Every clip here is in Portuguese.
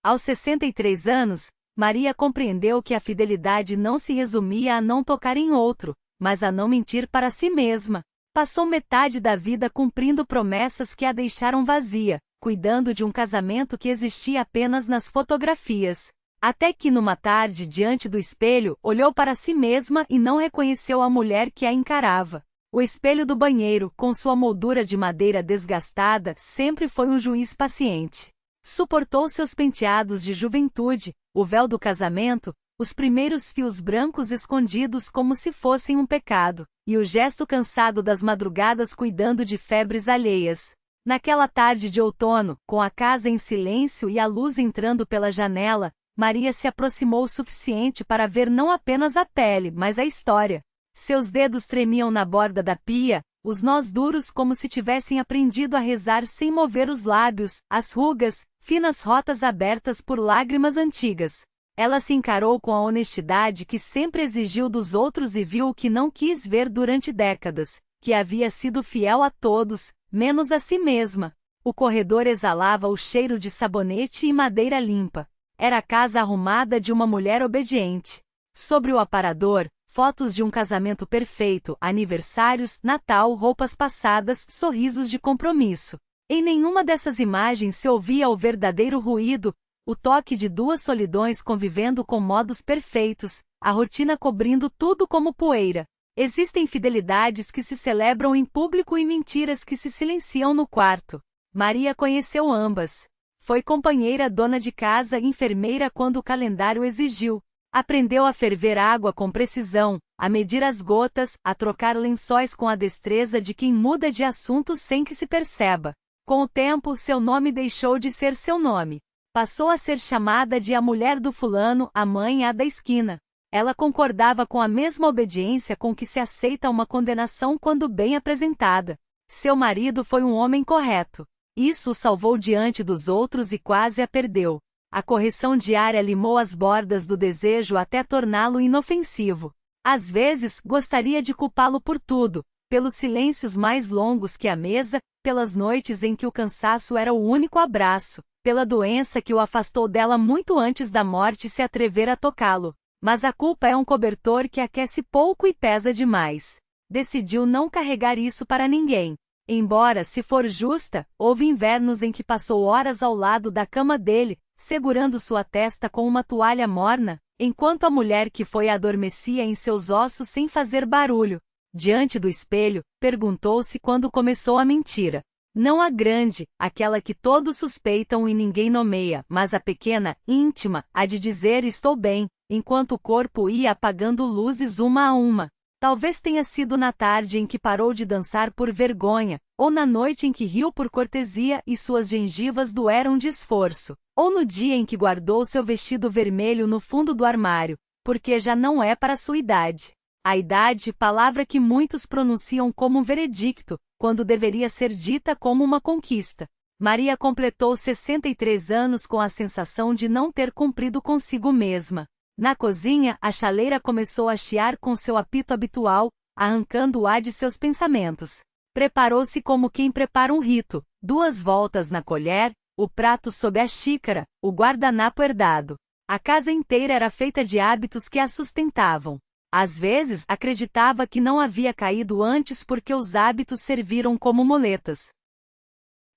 Aos 63 anos, Maria compreendeu que a fidelidade não se resumia a não tocar em outro, mas a não mentir para si mesma. Passou metade da vida cumprindo promessas que a deixaram vazia, cuidando de um casamento que existia apenas nas fotografias. Até que numa tarde diante do espelho, olhou para si mesma e não reconheceu a mulher que a encarava. O espelho do banheiro, com sua moldura de madeira desgastada, sempre foi um juiz paciente. Suportou seus penteados de juventude, o véu do casamento, os primeiros fios brancos escondidos como se fossem um pecado, e o gesto cansado das madrugadas cuidando de febres alheias. Naquela tarde de outono, com a casa em silêncio e a luz entrando pela janela, Maria se aproximou o suficiente para ver não apenas a pele, mas a história. Seus dedos tremiam na borda da pia, os nós duros como se tivessem aprendido a rezar sem mover os lábios, as rugas, finas rotas abertas por lágrimas antigas. Ela se encarou com a honestidade que sempre exigiu dos outros e viu o que não quis ver durante décadas, que havia sido fiel a todos, menos a si mesma. O corredor exalava o cheiro de sabonete e madeira limpa. Era a casa arrumada de uma mulher obediente. Sobre o aparador, fotos de um casamento perfeito, aniversários, Natal, roupas passadas, sorrisos de compromisso. Em nenhuma dessas imagens se ouvia o verdadeiro ruído, o toque de duas solidões convivendo com modos perfeitos, a rotina cobrindo tudo como poeira. Existem fidelidades que se celebram em público e mentiras que se silenciam no quarto. Maria conheceu ambas. Foi companheira dona de casa e enfermeira quando o calendário exigiu. Aprendeu a ferver água com precisão, a medir as gotas, a trocar lençóis com a destreza de quem muda de assunto sem que se perceba. Com o tempo, seu nome deixou de ser seu nome. Passou a ser chamada de a mulher do fulano, a mãe da esquina. Ela concordava com a mesma obediência com que se aceita uma condenação quando bem apresentada. Seu marido foi um homem correto. Isso o salvou diante dos outros e quase a perdeu. A correção diária limou as bordas do desejo até torná-lo inofensivo. Às vezes, gostaria de culpá-lo por tudo, pelos silêncios mais longos que a mesa, pelas noites em que o cansaço era o único abraço, pela doença que o afastou dela muito antes da morte se atrever a tocá-lo. Mas a culpa é um cobertor que aquece pouco e pesa demais. Decidiu não carregar isso para ninguém. Embora, se for justa, houve invernos em que passou horas ao lado da cama dele, segurando sua testa com uma toalha morna, enquanto a mulher que foi adormecia em seus ossos sem fazer barulho. Diante do espelho, perguntou-se quando começou a mentira. Não a grande, aquela que todos suspeitam e ninguém nomeia, mas a pequena, íntima, a de dizer estou bem, enquanto o corpo ia apagando luzes uma a uma. Talvez tenha sido na tarde em que parou de dançar por vergonha, ou na noite em que riu por cortesia e suas gengivas doeram de esforço, ou no dia em que guardou seu vestido vermelho no fundo do armário, porque já não é para sua idade. A idade, palavra que muitos pronunciam como um veredicto, quando deveria ser dita como uma conquista. Maria completou 63 anos com a sensação de não ter cumprido consigo mesma. Na cozinha, a chaleira começou a chiar com seu apito habitual, arrancando-a de seus pensamentos. Preparou-se como quem prepara um rito, 2 voltas na colher, o prato sob a xícara, o guardanapo herdado. A casa inteira era feita de hábitos que a sustentavam. Às vezes, acreditava que não havia caído antes porque os hábitos serviram como muletas.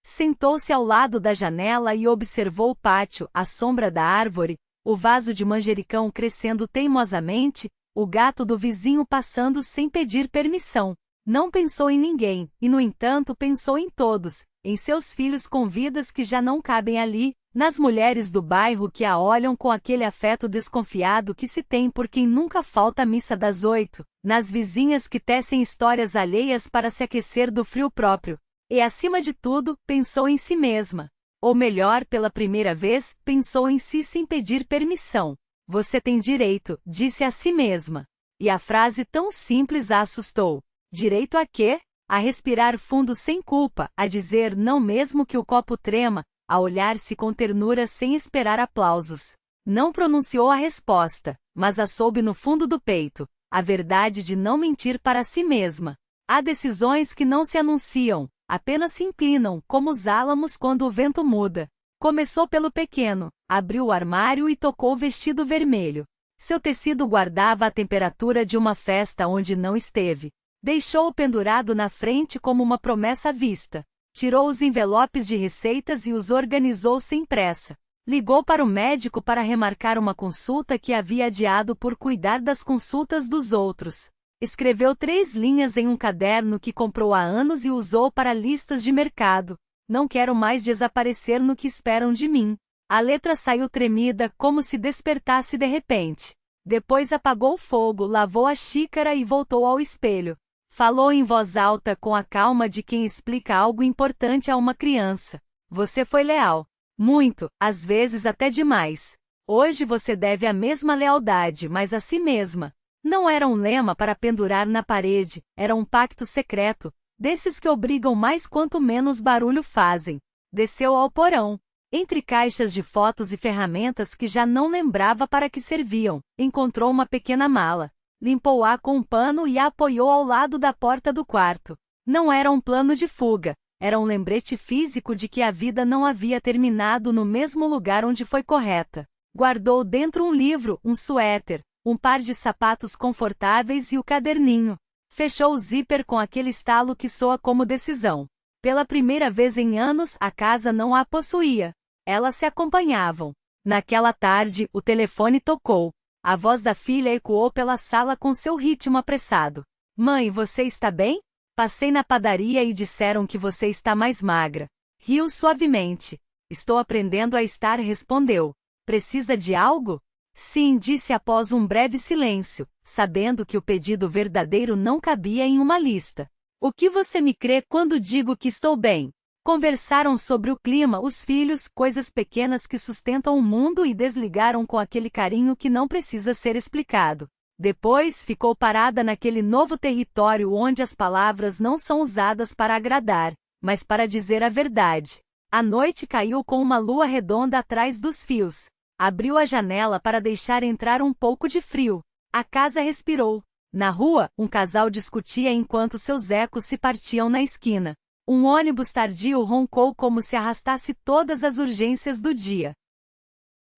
Sentou-se ao lado da janela e observou o pátio, a sombra da árvore, o vaso de manjericão crescendo teimosamente, o gato do vizinho passando sem pedir permissão. Não pensou em ninguém, e no entanto pensou em todos, em seus filhos com vidas que já não cabem ali, nas mulheres do bairro que a olham com aquele afeto desconfiado que se tem por quem nunca falta à missa das 8, nas vizinhas que tecem histórias alheias para se aquecer do frio próprio. E acima de tudo, pensou em si mesma. Ou melhor, pela primeira vez, pensou em si sem pedir permissão. Você tem direito, disse a si mesma. E a frase tão simples a assustou. Direito a quê? A respirar fundo sem culpa, a dizer não mesmo que o copo trema, a olhar-se com ternura sem esperar aplausos. Não pronunciou a resposta, mas a soube no fundo do peito, a verdade de não mentir para si mesma. Há decisões que não se anunciam, apenas se inclinam, como os álamos quando o vento muda. Começou pelo pequeno, abriu o armário e tocou o vestido vermelho. Seu tecido guardava a temperatura de uma festa onde não esteve. Deixou-o pendurado na frente como uma promessa à vista. Tirou os envelopes de receitas e os organizou sem pressa. Ligou para o médico para remarcar uma consulta que havia adiado por cuidar das consultas dos outros. Escreveu 3 linhas em um caderno que comprou há anos e usou para listas de mercado. Não quero mais desaparecer no que esperam de mim. A letra saiu tremida, como se despertasse de repente. Depois apagou o fogo, lavou a xícara e voltou ao espelho. Falou em voz alta com a calma de quem explica algo importante a uma criança. Você foi leal. Muito, às vezes até demais. Hoje você deve a mesma lealdade, mas a si mesma. Não era um lema para pendurar na parede, era um pacto secreto, desses que obrigam mais quanto menos barulho fazem. Desceu ao porão. Entre caixas de fotos e ferramentas que já não lembrava para que serviam, encontrou uma pequena mala. Limpou-a com um pano e a apoiou ao lado da porta do quarto. Não era um plano de fuga, era um lembrete físico de que a vida não havia terminado no mesmo lugar onde foi correta. Guardou dentro um livro, um suéter, um par de sapatos confortáveis e o caderninho. Fechou o zíper com aquele estalo que soa como decisão. Pela primeira vez em anos, a casa não a possuía. Elas se acompanhavam. Naquela tarde, o telefone tocou. A voz da filha ecoou pela sala com seu ritmo apressado. Mãe, você está bem? Passei na padaria e disseram que você está mais magra. Riu suavemente. Estou aprendendo a estar, respondeu. Precisa de algo? Sim, disse após um breve silêncio, sabendo que o pedido verdadeiro não cabia em uma lista. O que você me crê quando digo que estou bem? Conversaram sobre o clima, os filhos, coisas pequenas que sustentam o mundo e desligaram com aquele carinho que não precisa ser explicado. Depois ficou parada naquele novo território onde as palavras não são usadas para agradar, mas para dizer a verdade. A noite caiu com uma lua redonda atrás dos fios. Abriu a janela para deixar entrar um pouco de frio. A casa respirou. Na rua, um casal discutia enquanto seus ecos se partiam na esquina. Um ônibus tardio roncou como se arrastasse todas as urgências do dia.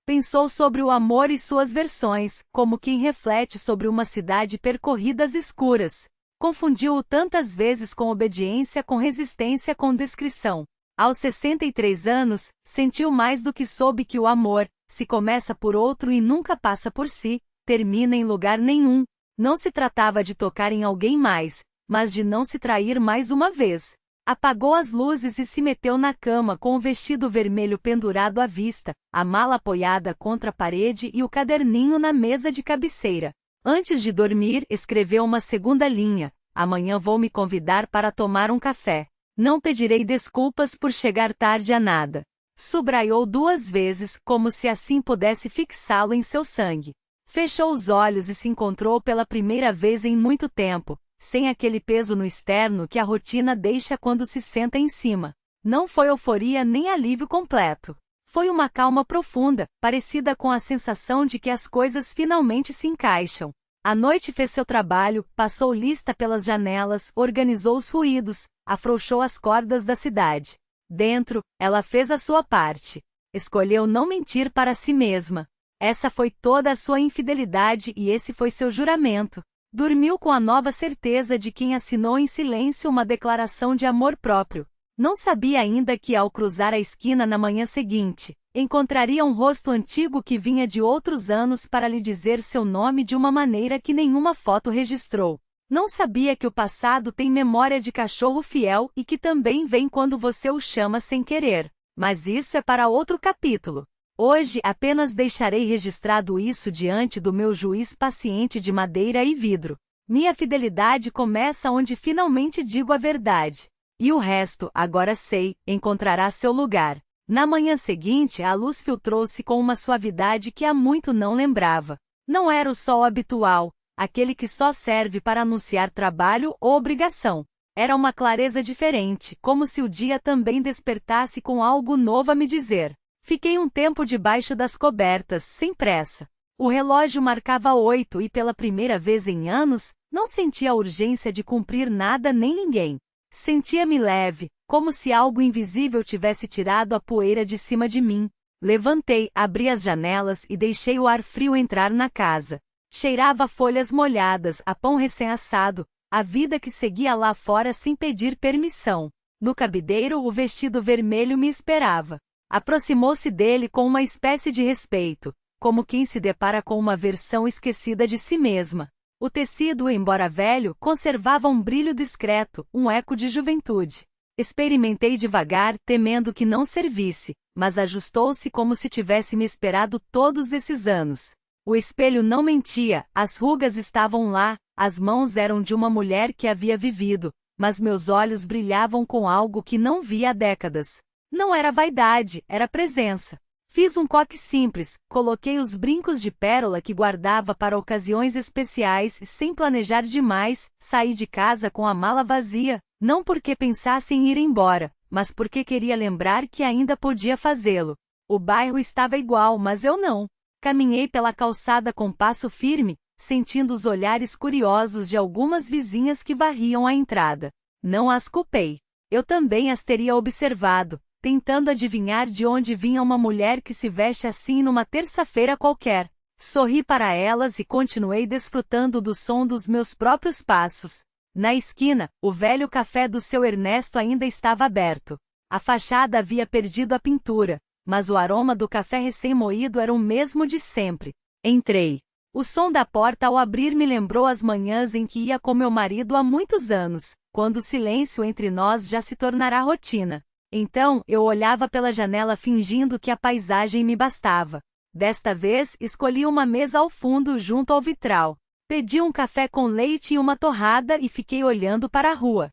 Pensou sobre o amor e suas versões, como quem reflete sobre uma cidade percorrida às escuras. Confundiu-o tantas vezes com obediência, com resistência, com descrição. Aos 63 anos, sentiu mais do que soube que o amor, se começa por outro e nunca passa por si, termina em lugar nenhum. Não se tratava de tocar em alguém mais, mas de não se trair mais uma vez. Apagou as luzes e se meteu na cama com o vestido vermelho pendurado à vista, a mala apoiada contra a parede e o caderninho na mesa de cabeceira. Antes de dormir, escreveu uma segunda linha. Amanhã vou me convidar para tomar um café. Não pedirei desculpas por chegar tarde a nada. Subraiou 2 vezes, como se assim pudesse fixá-lo em seu sangue. Fechou os olhos e se encontrou pela primeira vez em muito tempo, sem aquele peso no externo que a rotina deixa quando se senta em cima. Não foi euforia nem alívio completo. Foi uma calma profunda, parecida com a sensação de que as coisas finalmente se encaixam. A noite fez seu trabalho, passou lista pelas janelas, organizou os ruídos, afrouxou as cordas da cidade. Dentro, ela fez a sua parte. Escolheu não mentir para si mesma. Essa foi toda a sua infidelidade e esse foi seu juramento. Dormiu com a nova certeza de quem assinou em silêncio uma declaração de amor próprio. Não sabia ainda que ao cruzar a esquina na manhã seguinte, encontraria um rosto antigo que vinha de outros anos para lhe dizer seu nome de uma maneira que nenhuma foto registrou. Não sabia que o passado tem memória de cachorro fiel e que também vem quando você o chama sem querer. Mas isso é para outro capítulo. Hoje apenas deixarei registrado isso diante do meu juiz paciente de madeira e vidro. Minha fidelidade começa onde finalmente digo a verdade. E o resto, agora sei, encontrará seu lugar. Na manhã seguinte, a luz filtrou-se com uma suavidade que há muito não lembrava. Não era o sol habitual, aquele que só serve para anunciar trabalho ou obrigação. Era uma clareza diferente, como se o dia também despertasse com algo novo a me dizer. Fiquei um tempo debaixo das cobertas, sem pressa. O relógio marcava 8 e pela primeira vez em anos, não sentia a urgência de cumprir nada nem ninguém. Sentia-me leve, como se algo invisível tivesse tirado a poeira de cima de mim. Levantei, abri as janelas e deixei o ar frio entrar na casa. Cheirava folhas molhadas, a pão recém-assado, a vida que seguia lá fora sem pedir permissão. No cabideiro, o vestido vermelho me esperava. Aproximou-se dele com uma espécie de respeito, como quem se depara com uma versão esquecida de si mesma. O tecido, embora velho, conservava um brilho discreto, um eco de juventude. Experimentei devagar, temendo que não servisse, mas ajustou-se como se tivesse me esperado todos esses anos. O espelho não mentia, as rugas estavam lá, as mãos eram de uma mulher que havia vivido, mas meus olhos brilhavam com algo que não via há décadas. Não era vaidade, era presença. Fiz um coque simples, coloquei os brincos de pérola que guardava para ocasiões especiais e, sem planejar demais, saí de casa com a mala vazia, não porque pensasse em ir embora, mas porque queria lembrar que ainda podia fazê-lo. O bairro estava igual, mas eu não. Caminhei pela calçada com passo firme, sentindo os olhares curiosos de algumas vizinhas que varriam a entrada. Não as culpei. Eu também as teria observado, tentando adivinhar de onde vinha uma mulher que se veste assim numa terça-feira qualquer. Sorri para elas e continuei desfrutando do som dos meus próprios passos. Na esquina, o velho café do seu Ernesto ainda estava aberto. A fachada havia perdido a pintura, mas o aroma do café recém-moído era o mesmo de sempre. Entrei. O som da porta ao abrir me lembrou as manhãs em que ia com meu marido há muitos anos, quando o silêncio entre nós já se tornara rotina. Então, eu olhava pela janela fingindo que a paisagem me bastava. Desta vez, escolhi uma mesa ao fundo junto ao vitral. Pedi um café com leite e uma torrada e fiquei olhando para a rua.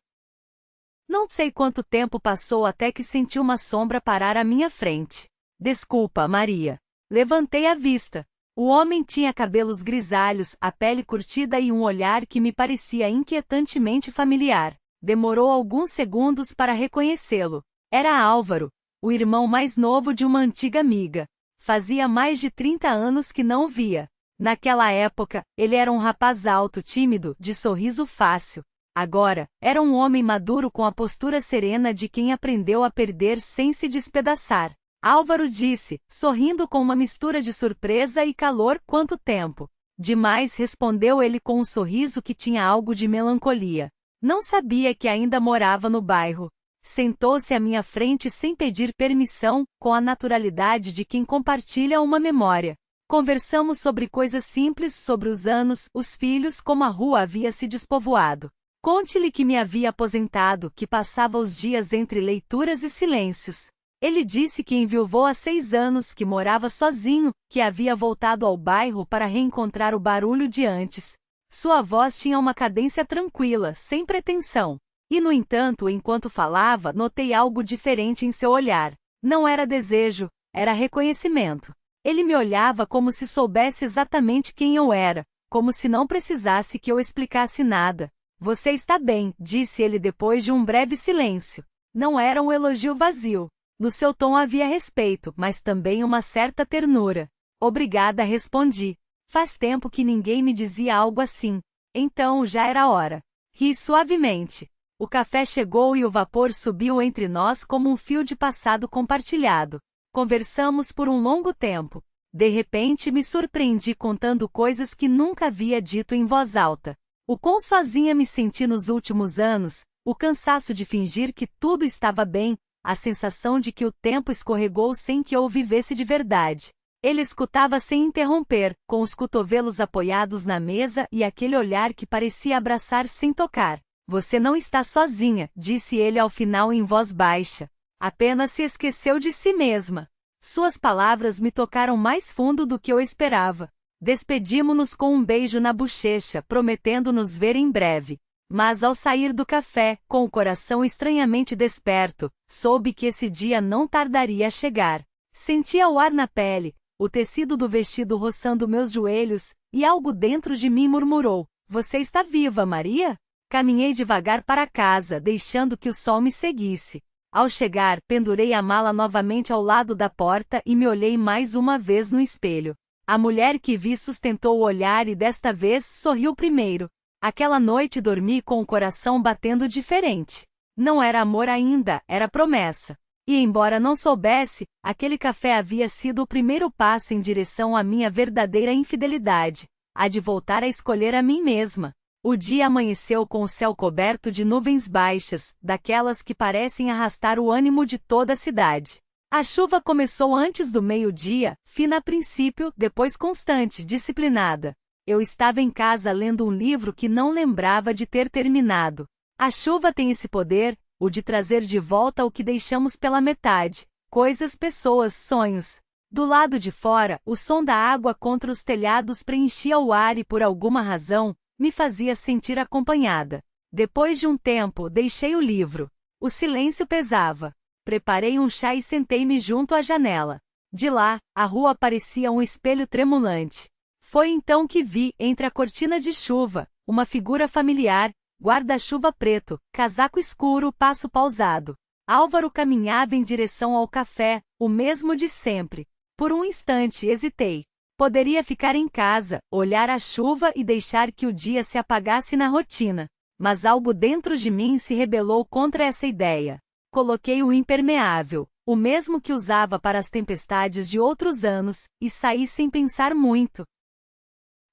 Não sei quanto tempo passou até que senti uma sombra parar à minha frente. Desculpa, Maria. Levantei a vista. O homem tinha cabelos grisalhos, a pele curtida e um olhar que me parecia inquietantemente familiar. Demorou alguns segundos para reconhecê-lo. Era Álvaro, o irmão mais novo de uma antiga amiga. Fazia mais de 30 anos que não o via. Naquela época, ele era um rapaz alto, tímido, de sorriso fácil. Agora, era um homem maduro com a postura serena de quem aprendeu a perder sem se despedaçar. Álvaro disse, sorrindo com uma mistura de surpresa e calor: quanto tempo? Demais, respondeu ele com um sorriso que tinha algo de melancolia. Não sabia que ainda morava no bairro. Sentou-se à minha frente sem pedir permissão, com a naturalidade de quem compartilha uma memória. Conversamos sobre coisas simples, sobre os anos, os filhos, como a rua havia se despovoado. Conte-lhe que me havia aposentado, que passava os dias entre leituras e silêncios. Ele disse que enviuvou há 6 anos, que morava sozinho, que havia voltado ao bairro para reencontrar o barulho de antes. Sua voz tinha uma cadência tranquila, sem pretensão. E, no entanto, enquanto falava, notei algo diferente em seu olhar. Não era desejo, era reconhecimento. Ele me olhava como se soubesse exatamente quem eu era, como se não precisasse que eu explicasse nada. Você está bem, disse ele depois de um breve silêncio. Não era um elogio vazio. No seu tom havia respeito, mas também uma certa ternura. Obrigada, respondi. Faz tempo que ninguém me dizia algo assim. Então já era hora. Ri suavemente. O café chegou e o vapor subiu entre nós como um fio de passado compartilhado. Conversamos por um longo tempo. De repente me surpreendi contando coisas que nunca havia dito em voz alta. O quão sozinha me senti nos últimos anos, o cansaço de fingir que tudo estava bem, a sensação de que o tempo escorregou sem que eu o vivesse de verdade. Ele escutava sem interromper, com os cotovelos apoiados na mesa e aquele olhar que parecia abraçar sem tocar. Você não está sozinha, disse ele ao final em voz baixa. Apenas se esqueceu de si mesma. Suas palavras me tocaram mais fundo do que eu esperava. Despedimo-nos com um beijo na bochecha, prometendo nos ver em breve. Mas ao sair do café, com o coração estranhamente desperto, soube que esse dia não tardaria a chegar. Sentia o ar na pele, o tecido do vestido roçando meus joelhos, e algo dentro de mim murmurou: você está viva, Maria? Caminhei devagar para casa, deixando que o sol me seguisse. Ao chegar, pendurei a mala novamente ao lado da porta e me olhei mais uma vez no espelho. A mulher que vi sustentou o olhar e desta vez sorriu primeiro. Aquela noite dormi com o coração batendo diferente. Não era amor ainda, era promessa. E embora não soubesse, aquele café havia sido o primeiro passo em direção à minha verdadeira infidelidade, a de voltar a escolher a mim mesma. O dia amanheceu com o céu coberto de nuvens baixas, daquelas que parecem arrastar o ânimo de toda a cidade. A chuva começou antes do meio-dia, fina a princípio, depois constante, disciplinada. Eu estava em casa lendo um livro que não lembrava de ter terminado. A chuva tem esse poder, o de trazer de volta o que deixamos pela metade, coisas, pessoas, sonhos. Do lado de fora, o som da água contra os telhados preenchia o ar e por alguma razão, me fazia sentir acompanhada. Depois de um tempo, deixei o livro. O silêncio pesava. Preparei um chá e sentei-me junto à janela. De lá, a rua parecia um espelho tremulante. Foi então que vi, entre a cortina de chuva, uma figura familiar, guarda-chuva preto, casaco escuro, passo pausado. Álvaro caminhava em direção ao café, o mesmo de sempre. Por um instante hesitei. Poderia ficar em casa, olhar a chuva e deixar que o dia se apagasse na rotina. Mas algo dentro de mim se rebelou contra essa ideia. Coloquei o impermeável, o mesmo que usava para as tempestades de outros anos, e saí sem pensar muito.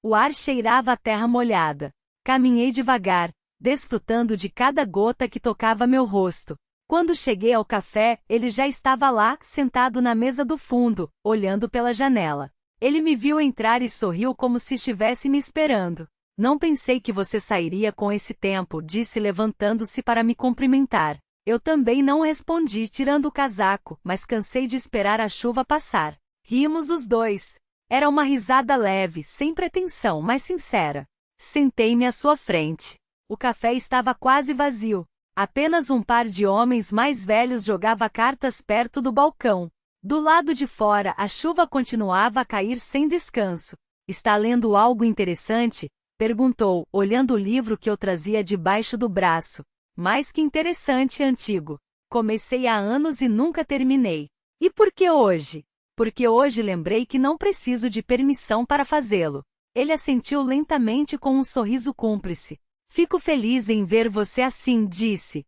O ar cheirava a terra molhada. Caminhei devagar, desfrutando de cada gota que tocava meu rosto. Quando cheguei ao café, ele já estava lá, sentado na mesa do fundo, olhando pela janela. Ele me viu entrar e sorriu como se estivesse me esperando. Não pensei que você sairia com esse tempo, disse levantando-se para me cumprimentar. Eu também não respondi tirando o casaco, mas cansei de esperar a chuva passar. Rimos os dois. Era uma risada leve, sem pretensão, mas sincera. Sentei-me à sua frente. O café estava quase vazio. Apenas um par de homens mais velhos jogava cartas perto do balcão. Do lado de fora, a chuva continuava a cair sem descanso. Está lendo algo interessante? Perguntou, olhando o livro que eu trazia debaixo do braço. Mais que interessante, antigo. Comecei há anos e nunca terminei. E por que hoje? Porque hoje lembrei que não preciso de permissão para fazê-lo. Ele assentiu lentamente com um sorriso cúmplice. Fico feliz em ver você assim, disse.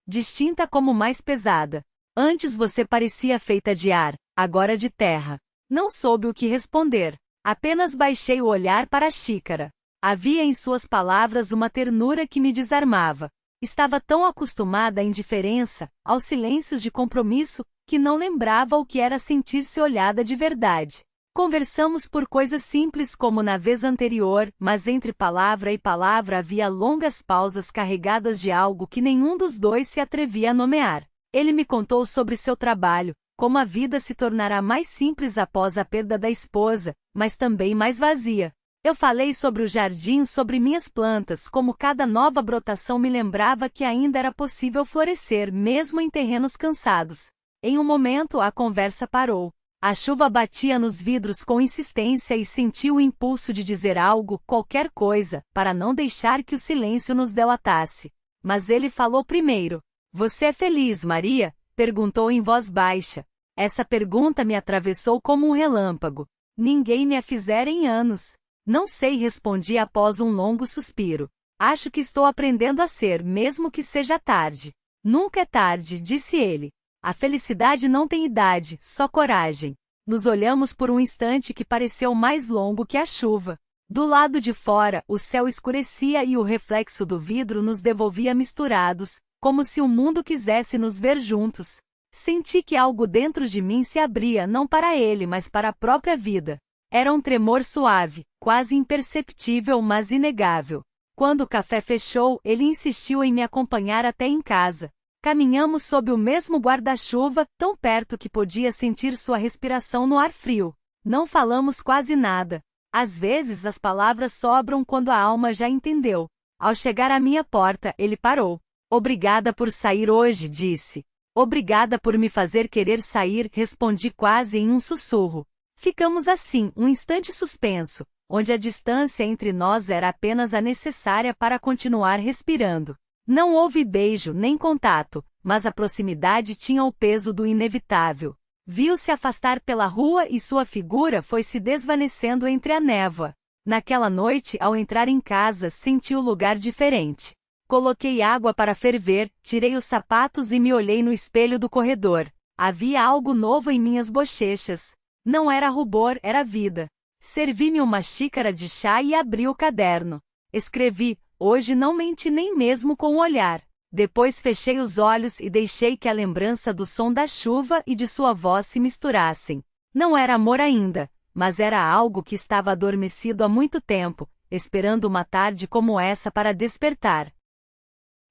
Distinta como mais pesada. Antes você parecia feita de ar, agora de terra. Não soube o que responder. Apenas baixei o olhar para a xícara. Havia em suas palavras uma ternura que me desarmava. Estava tão acostumada à indiferença, aos silêncios de compromisso, que não lembrava o que era sentir-se olhada de verdade. Conversamos por coisas simples como na vez anterior, mas entre palavra e palavra havia longas pausas carregadas de algo que nenhum dos dois se atrevia a nomear. Ele me contou sobre seu trabalho, como a vida se tornará mais simples após a perda da esposa, mas também mais vazia. Eu falei sobre o jardim, sobre minhas plantas, como cada nova brotação me lembrava que ainda era possível florescer, mesmo em terrenos cansados. Em um momento, a conversa parou. A chuva batia nos vidros com insistência e senti o impulso de dizer algo, qualquer coisa, para não deixar que o silêncio nos delatasse. Mas ele falou primeiro. Você é feliz, Maria? Perguntou em voz baixa. Essa pergunta me atravessou como um relâmpago. Ninguém me a fizera em anos. Não sei, respondi após um longo suspiro. Acho que estou aprendendo a ser, mesmo que seja tarde. Nunca é tarde, disse ele. A felicidade não tem idade, só coragem. Nos olhamos por um instante que pareceu mais longo que a chuva. Do lado de fora, o céu escurecia e o reflexo do vidro nos devolvia misturados, como se o mundo quisesse nos ver juntos. Senti que algo dentro de mim se abria não para ele, mas para a própria vida. Era um tremor suave, quase imperceptível, mas inegável. Quando o café fechou, ele insistiu em me acompanhar até em casa. Caminhamos sob o mesmo guarda-chuva, tão perto que podia sentir sua respiração no ar frio. Não falamos quase nada. Às vezes as palavras sobram quando a alma já entendeu. Ao chegar à minha porta, ele parou. Obrigada por sair hoje, disse. Obrigada por me fazer querer sair, respondi quase em um sussurro. Ficamos assim, um instante suspenso, onde a distância entre nós era apenas a necessária para continuar respirando. Não houve beijo nem contato, mas a proximidade tinha o peso do inevitável. Viu-se afastar pela rua e sua figura foi se desvanecendo entre a névoa. Naquela noite, ao entrar em casa, senti o lugar diferente. Coloquei água para ferver, tirei os sapatos e me olhei no espelho do corredor. Havia algo novo em minhas bochechas. Não era rubor, era vida. Servi-me uma xícara de chá e abri o caderno. Escrevi: hoje não menti nem mesmo com o olhar. Depois fechei os olhos e deixei que a lembrança do som da chuva e de sua voz se misturassem. Não era amor ainda, mas era algo que estava adormecido há muito tempo, esperando uma tarde como essa para despertar.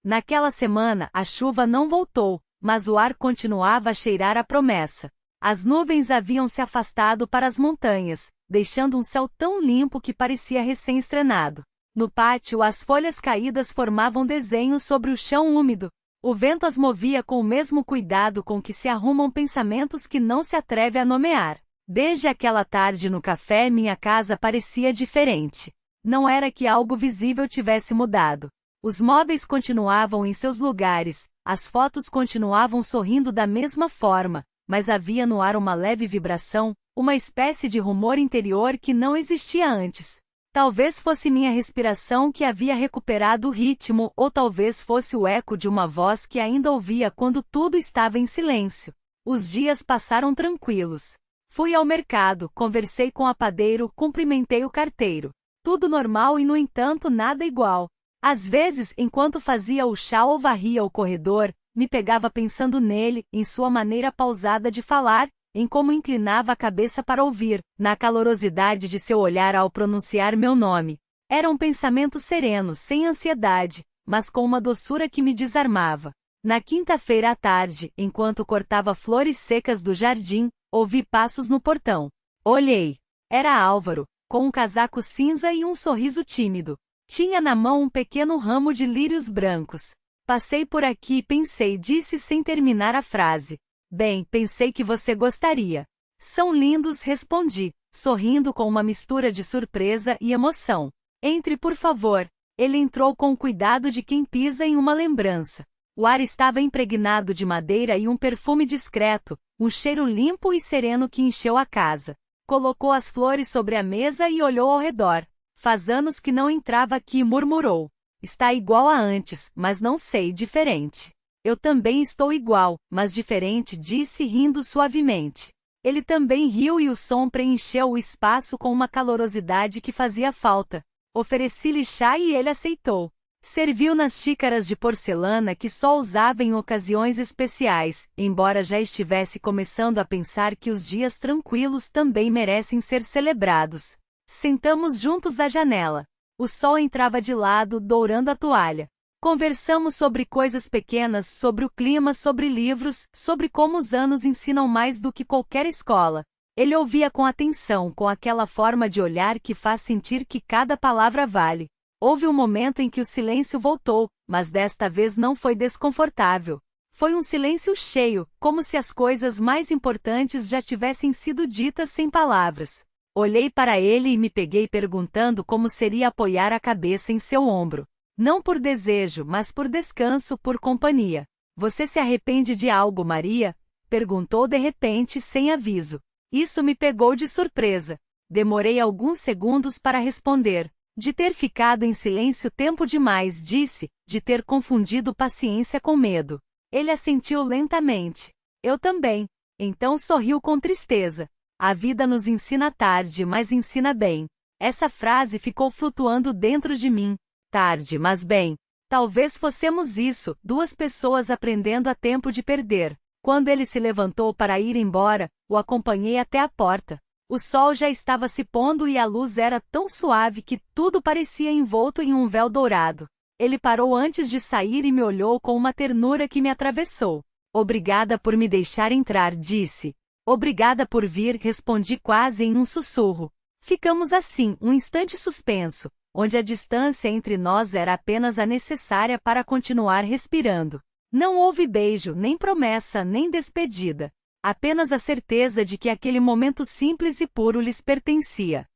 Naquela semana, a chuva não voltou, mas o ar continuava a cheirar a promessa. As nuvens haviam se afastado para as montanhas, deixando um céu tão limpo que parecia recém-estrenado. No pátio, as folhas caídas formavam desenhos sobre o chão úmido. O vento as movia com o mesmo cuidado com que se arrumam pensamentos que não se atreve a nomear. Desde aquela tarde no café, minha casa parecia diferente. Não era que algo visível tivesse mudado. Os móveis continuavam em seus lugares, as fotos continuavam sorrindo da mesma forma, mas havia no ar uma leve vibração, uma espécie de rumor interior que não existia antes. Talvez fosse minha respiração que havia recuperado o ritmo, ou talvez fosse o eco de uma voz que ainda ouvia quando tudo estava em silêncio. Os dias passaram tranquilos. Fui ao mercado, conversei com a padeiro, cumprimentei o carteiro. Tudo normal e, no entanto, nada igual. Às vezes, enquanto fazia o chá ou varria o corredor, me pegava pensando nele, em sua maneira pausada de falar, em como inclinava a cabeça para ouvir, na calorosidade de seu olhar ao pronunciar meu nome. Era um pensamento sereno, sem ansiedade, mas com uma doçura que me desarmava. Na quinta-feira à tarde, enquanto cortava flores secas do jardim, ouvi passos no portão. Olhei. Era Álvaro, com um casaco cinza e um sorriso tímido. Tinha na mão um pequeno ramo de lírios brancos. Passei por aqui e pensei, disse sem terminar a frase. Bem, pensei que você gostaria. São lindos, respondi, sorrindo com uma mistura de surpresa e emoção. Entre, por favor. Ele entrou com o cuidado de quem pisa em uma lembrança. O ar estava impregnado de madeira e um perfume discreto, um cheiro limpo e sereno que encheu a casa. Colocou as flores sobre a mesa e olhou ao redor. Faz anos que não entrava aqui, murmurou. Está igual a antes, mas não sei, diferente. Eu também estou igual, mas diferente, disse rindo suavemente. Ele também riu e o som preencheu o espaço com uma calorosidade que fazia falta. Ofereci-lhe chá e ele aceitou. Serviu nas xícaras de porcelana que só usava em ocasiões especiais, embora já estivesse começando a pensar que os dias tranquilos também merecem ser celebrados. Sentamos juntos à janela. O sol entrava de lado, dourando a toalha. Conversamos sobre coisas pequenas, sobre o clima, sobre livros, sobre como os anos ensinam mais do que qualquer escola. Ele ouvia com atenção, com aquela forma de olhar que faz sentir que cada palavra vale. Houve um momento em que o silêncio voltou, mas desta vez não foi desconfortável. Foi um silêncio cheio, como se as coisas mais importantes já tivessem sido ditas sem palavras. Olhei para ele e me peguei perguntando como seria apoiar a cabeça em seu ombro. Não por desejo, mas por descanso, por companhia. Você se arrepende de algo, Maria? Perguntou de repente, sem aviso. Isso me pegou de surpresa. Demorei alguns segundos para responder. De ter ficado em silêncio tempo demais, disse, de ter confundido paciência com medo. Ele assentiu lentamente. Eu também. Então sorriu com tristeza. A vida nos ensina tarde, mas ensina bem. Essa frase ficou flutuando dentro de mim. Tarde, mas bem. Talvez fossemos isso, duas pessoas aprendendo a tempo de perder. Quando ele se levantou para ir embora, o acompanhei até a porta. O sol já estava se pondo e a luz era tão suave que tudo parecia envolto em um véu dourado. Ele parou antes de sair e me olhou com uma ternura que me atravessou. Obrigada por me deixar entrar, disse. Obrigada por vir, respondi quase em um sussurro. Ficamos assim, um instante suspenso, onde a distância entre nós era apenas a necessária para continuar respirando. Não houve beijo, nem promessa, nem despedida. Apenas a certeza de que aquele momento simples e puro lhes pertencia.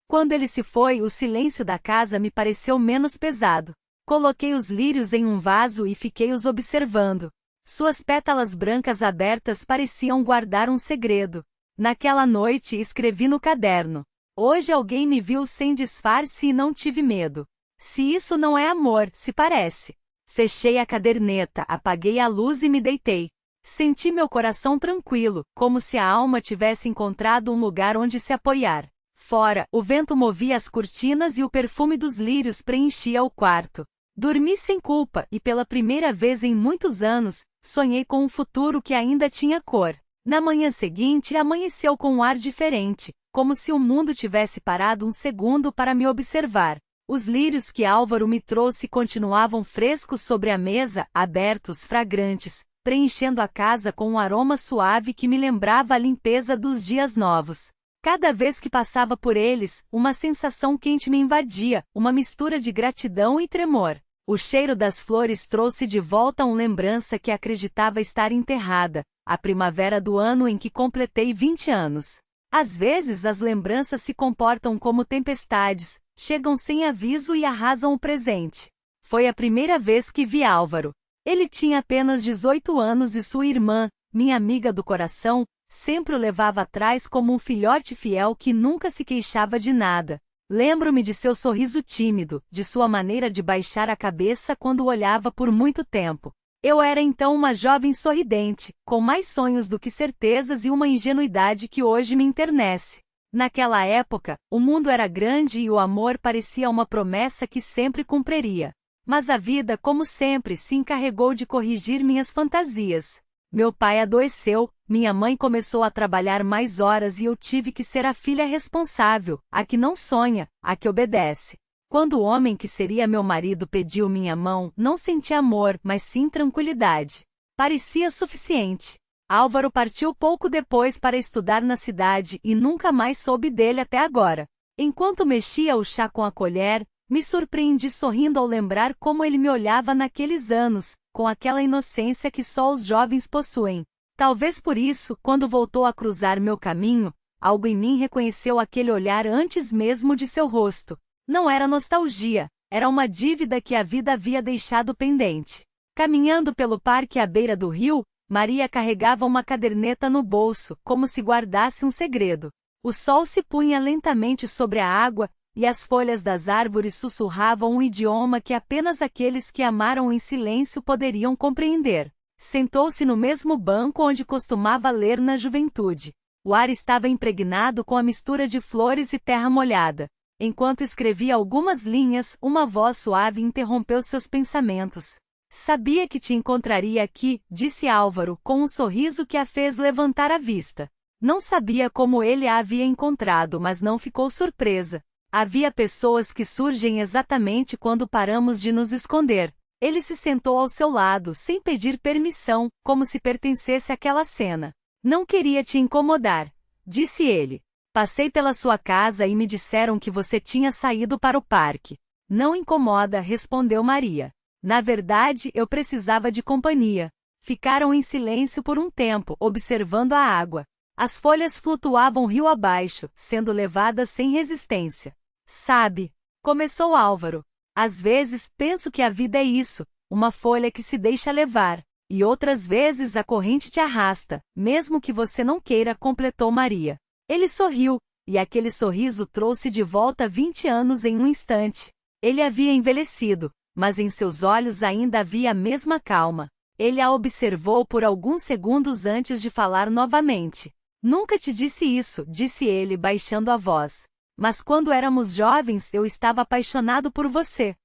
Quando ele se foi, o silêncio da casa me pareceu menos pesado. Coloquei os lírios em um vaso e fiquei os observando. Suas pétalas brancas abertas pareciam guardar um segredo. Naquela noite escrevi no caderno. Hoje alguém me viu sem disfarce e não tive medo. Se isso não é amor, se parece. Fechei a caderneta, apaguei a luz e me deitei. Senti meu coração tranquilo, como se a alma tivesse encontrado um lugar onde se apoiar. Fora, o vento movia as cortinas e o perfume dos lírios preenchia o quarto. Dormi sem culpa e pela primeira vez em muitos anos, sonhei com um futuro que ainda tinha cor. Na manhã seguinte amanheceu com um ar diferente, como se o mundo tivesse parado um segundo para me observar. Os lírios que Álvaro me trouxe continuavam frescos sobre a mesa, abertos, fragrantes, preenchendo a casa com um aroma suave que me lembrava a limpeza dos dias novos. Cada vez que passava por eles, uma sensação quente me invadia, uma mistura de gratidão e tremor. O cheiro das flores trouxe de volta uma lembrança que acreditava estar enterrada, a primavera do ano em que completei 20 anos. Às vezes as lembranças se comportam como tempestades, chegam sem aviso e arrasam o presente. Foi a primeira vez que vi Álvaro. Ele tinha apenas 18 anos e sua irmã, minha amiga do coração, sempre o levava atrás como um filhote fiel que nunca se queixava de nada. Lembro-me de seu sorriso tímido, de sua maneira de baixar a cabeça quando o olhava por muito tempo. Eu era então uma jovem sorridente, com mais sonhos do que certezas e uma ingenuidade que hoje me enternece. Naquela época, o mundo era grande e o amor parecia uma promessa que sempre cumpriria. Mas a vida, como sempre, se encarregou de corrigir minhas fantasias. Meu pai adoeceu, minha mãe começou a trabalhar mais horas e eu tive que ser a filha responsável, a que não sonha, a que obedece. Quando o homem que seria meu marido pediu minha mão, não senti amor, mas sim tranquilidade. Parecia suficiente. Álvaro partiu pouco depois para estudar na cidade e nunca mais soube dele até agora. Enquanto mexia o chá com a colher, me surpreendi sorrindo ao lembrar como ele me olhava naqueles anos, com aquela inocência que só os jovens possuem. Talvez por isso, quando voltou a cruzar meu caminho, algo em mim reconheceu aquele olhar antes mesmo de seu rosto. Não era nostalgia, era uma dívida que a vida havia deixado pendente. Caminhando pelo parque à beira do rio, Maria carregava uma caderneta no bolso, como se guardasse um segredo. O sol se punha lentamente sobre a água, e as folhas das árvores sussurravam um idioma que apenas aqueles que amaram em silêncio poderiam compreender. Sentou-se no mesmo banco onde costumava ler na juventude. O ar estava impregnado com a mistura de flores e terra molhada. Enquanto escrevia algumas linhas, uma voz suave interrompeu seus pensamentos. Sabia que te encontraria aqui, disse Álvaro, com um sorriso que a fez levantar a vista. Não sabia como ele a havia encontrado, mas não ficou surpresa. Havia pessoas que surgem exatamente quando paramos de nos esconder. Ele se sentou ao seu lado, sem pedir permissão, como se pertencesse àquela cena. Não queria te incomodar, disse ele. Passei pela sua casa e me disseram que você tinha saído para o parque. Não incomoda, respondeu Maria. Na verdade, eu precisava de companhia. Ficaram em silêncio por um tempo, observando a água. As folhas flutuavam rio abaixo, sendo levadas sem resistência. Sabe, começou Álvaro. Às vezes penso que a vida é isso, uma folha que se deixa levar, e outras vezes a corrente te arrasta, mesmo que você não queira, completou Maria. Ele sorriu, e aquele sorriso trouxe de volta 20 anos em um instante. Ele havia envelhecido, mas em seus olhos ainda havia a mesma calma. Ele a observou por alguns segundos antes de falar novamente. Nunca te disse isso, disse ele baixando a voz. Mas quando éramos jovens eu estava apaixonado por você.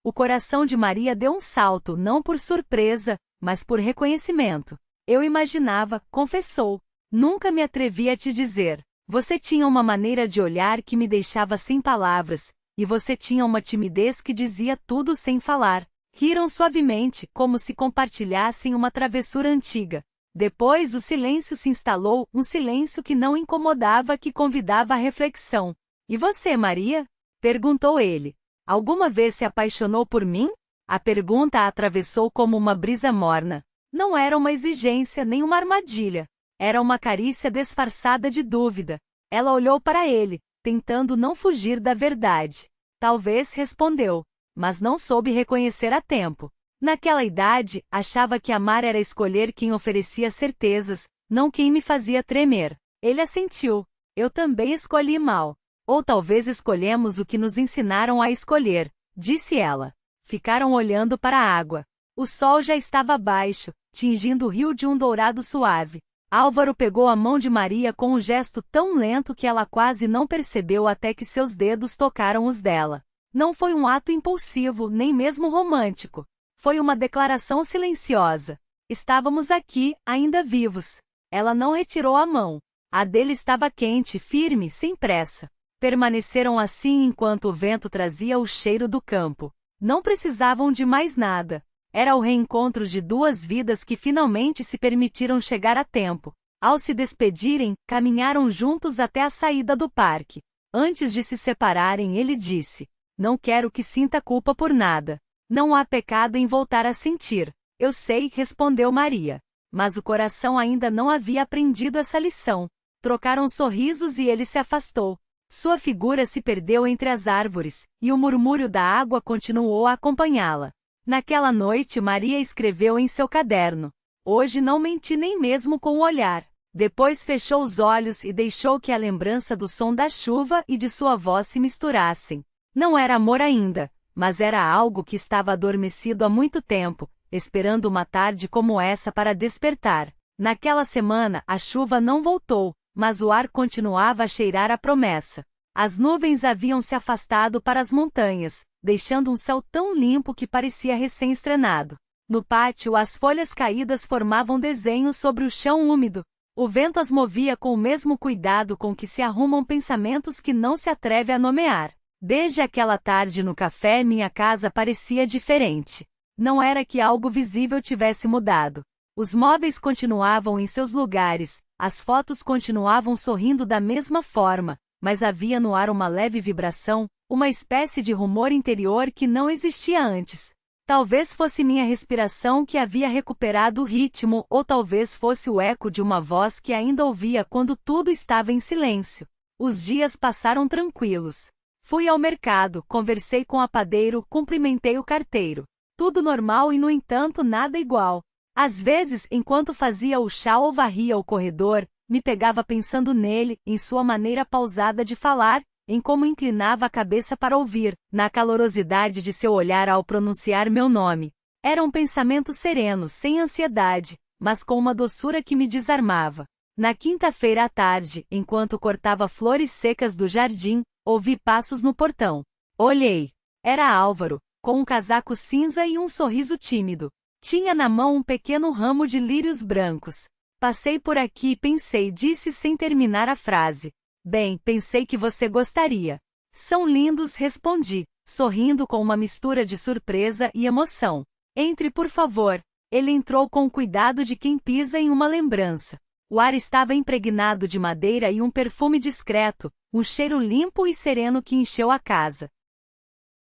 O coração de Maria deu um salto, não por surpresa, mas por reconhecimento. Eu imaginava, confessou. Nunca me atrevi a te dizer. Você tinha uma maneira de olhar que me deixava sem palavras, e você tinha uma timidez que dizia tudo sem falar. Riram suavemente, como se compartilhassem uma travessura antiga. Depois o silêncio se instalou, um silêncio que não incomodava, que convidava à reflexão. E você, Maria? Perguntou ele. Alguma vez se apaixonou por mim? A pergunta a atravessou como uma brisa morna. Não era uma exigência nem uma armadilha. Era uma carícia disfarçada de dúvida. Ela olhou para ele, tentando não fugir da verdade. Talvez, respondeu, mas não soube reconhecer a tempo. Naquela idade, achava que amar era escolher quem oferecia certezas, não quem me fazia tremer. Ele assentiu. Eu também escolhi mal. Ou talvez escolhemos o que nos ensinaram a escolher, disse ela. Ficaram olhando para a água. O sol já estava baixo, tingindo o rio de um dourado suave. Álvaro pegou a mão de Maria com um gesto tão lento que ela quase não percebeu até que seus dedos tocaram os dela. Não foi um ato impulsivo, nem mesmo romântico. Foi uma declaração silenciosa. Estávamos aqui, ainda vivos. Ela não retirou a mão. A dele estava quente, firme, sem pressa. Permaneceram assim enquanto o vento trazia o cheiro do campo. Não precisavam de mais nada. Era o reencontro de duas vidas que finalmente se permitiram chegar a tempo. Ao se despedirem, caminharam juntos até a saída do parque. Antes de se separarem, ele disse: "Não quero que sinta culpa por nada. Não há pecado em voltar a sentir." "Eu sei", respondeu Maria. Mas o coração ainda não havia aprendido essa lição. Trocaram sorrisos e ele se afastou. Sua figura se perdeu entre as árvores, e o murmúrio da água continuou a acompanhá-la. Naquela noite Maria escreveu em seu caderno: "Hoje não menti nem mesmo com o olhar." Depois fechou os olhos e deixou que a lembrança do som da chuva e de sua voz se misturassem. Não era amor ainda, mas era algo que estava adormecido há muito tempo, esperando uma tarde como essa para despertar. Naquela semana a chuva não voltou, mas o ar continuava a cheirar a promessa. As nuvens haviam se afastado para as montanhas, deixando um céu tão limpo que parecia recém-estrenado. No pátio, as folhas caídas formavam desenhos sobre o chão úmido. O vento as movia com o mesmo cuidado com que se arrumam pensamentos que não se atreve a nomear. Desde aquela tarde no café, minha casa parecia diferente. Não era que algo visível tivesse mudado. Os móveis continuavam em seus lugares, as fotos continuavam sorrindo da mesma forma, mas havia no ar uma leve vibração, uma espécie de rumor interior que não existia antes. Talvez fosse minha respiração que havia recuperado o ritmo, ou talvez fosse o eco de uma voz que ainda ouvia quando tudo estava em silêncio. Os dias passaram tranquilos. Fui ao mercado, conversei com o padeiro, cumprimentei o carteiro. Tudo normal e, no entanto, nada igual. Às vezes, enquanto fazia o chá ou varria o corredor, me pegava pensando nele, em sua maneira pausada de falar, em como inclinava a cabeça para ouvir, na calorosidade de seu olhar ao pronunciar meu nome. Era um pensamento sereno, sem ansiedade, mas com uma doçura que me desarmava. Na quinta-feira à tarde, enquanto cortava flores secas do jardim, ouvi passos no portão. Olhei. Era Álvaro, com um casaco cinza e um sorriso tímido. Tinha na mão um pequeno ramo de lírios brancos. "Passei por aqui e pensei", disse sem terminar a frase. "Bem, pensei que você gostaria." "São lindos", respondi, sorrindo com uma mistura de surpresa e emoção. "Entre, por favor." Ele entrou com o cuidado de quem pisa em uma lembrança. O ar estava impregnado de madeira e um perfume discreto, um cheiro limpo e sereno que encheu a casa.